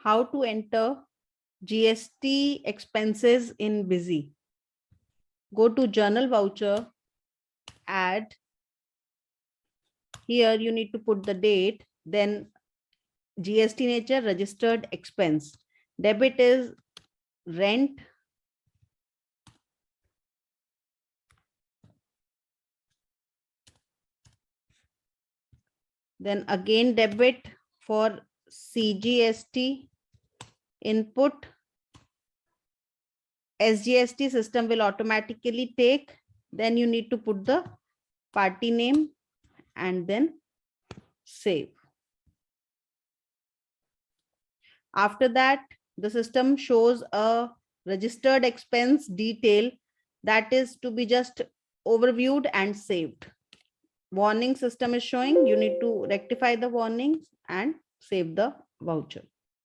how to enter GST expenses in Busy. Go to journal voucher, add. Here you need to put the date, then GST nature, registered expense. Debit is rent. Then again debit for CGST. Input. SGST system will automatically take. Then you need to put the party name and then save. After that, the system shows a registered expense detail that is to be just overviewed and saved. Warning system is showing. You need to rectify the warnings and save the voucher.